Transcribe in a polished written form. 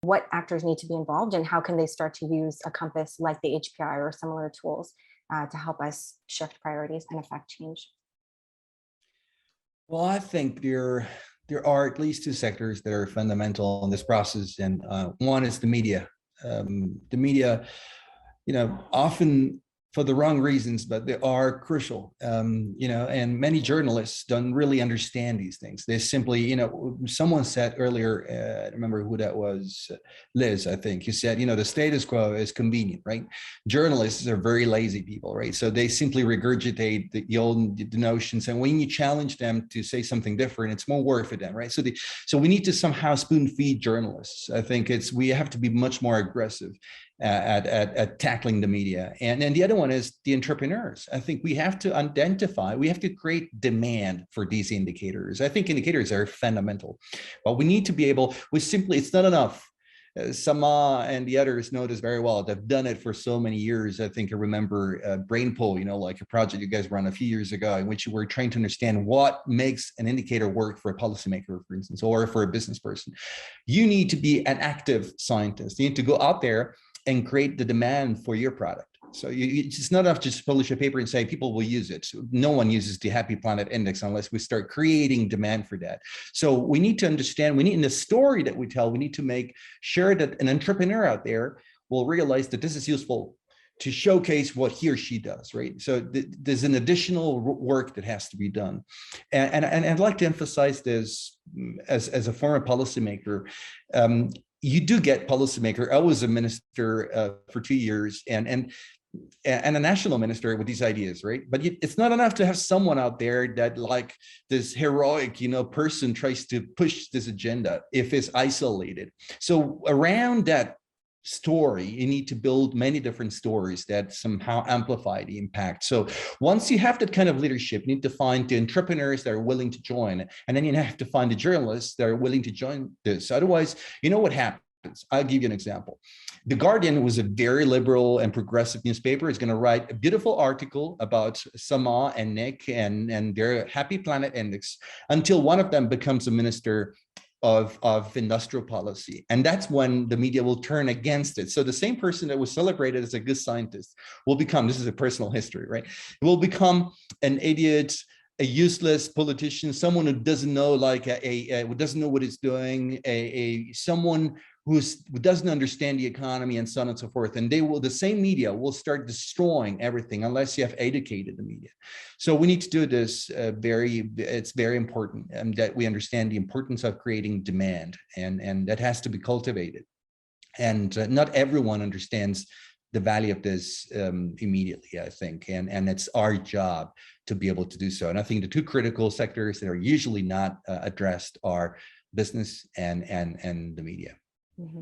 what actors need to be involved and how can they start to use a compass like the HPI or similar tools to help us shift priorities and affect change? Well, I think there are at least two sectors that are fundamental in this process, and one is the media. The media, often for the wrong reasons, but they are crucial. And many journalists don't really understand these things. They simply, someone said earlier, I don't remember who that was, Liz, I think, he said, the status quo is convenient, right? Journalists are very lazy people, right? So they simply regurgitate the notions, and when you challenge them to say something different, it's more work for them, right? So we need to somehow spoon feed journalists. I think we have to be much more aggressive at tackling the media. And then the other one is the entrepreneurs. I think we have to create demand for these indicators. I think indicators are fundamental, but we need to be able, it's not enough. Sama and the others know this very well. They've done it for so many years. I think I remember Brain Pool, like a project you guys ran a few years ago, in which you were trying to understand what makes an indicator work for a policymaker, for instance, or for a business person. You need to be an active scientist. You need to go out there and create the demand for your product. So it's not enough to just publish a paper and say people will use it. So no one uses the Happy Planet Index unless we start creating demand for that. So we need to understand, in the story that we tell, we need to make sure that an entrepreneur out there will realize that this is useful to showcase what he or she does, right? So there's an additional work that has to be done. And I'd like to emphasize this as a former policymaker. You do get policymaker. I was a minister for 2 years and a national minister with these ideas, right? But it's not enough to have someone out there that, like this heroic, person, tries to push this agenda if it's isolated. So around that story, you need to build many different stories that somehow amplify the impact. So once you have that kind of leadership, you need to find the entrepreneurs that are willing to join, and then you have to find the journalists that are willing to join this. Otherwise, what happens? I'll give you an example. The Guardian was a very liberal and progressive newspaper. It's going to write a beautiful article about Sama and Nick and their Happy Planet Index until one of them becomes a minister of industrial policy. And that's when the media will turn against it. So the same person that was celebrated as a good scientist will become, this is a personal history, right? Will become an idiot, a useless politician, someone who doesn't know, who doesn't know what he's doing, someone who doesn't understand the economy, and so on and so forth. And the same media will start destroying everything unless you have educated the media. So we need to do this it's very important, that we understand the importance of creating demand, and that has to be cultivated. And not everyone understands the value of this immediately, I think, and it's our job to be able to do so. And I think the two critical sectors that are usually not addressed are business and the media.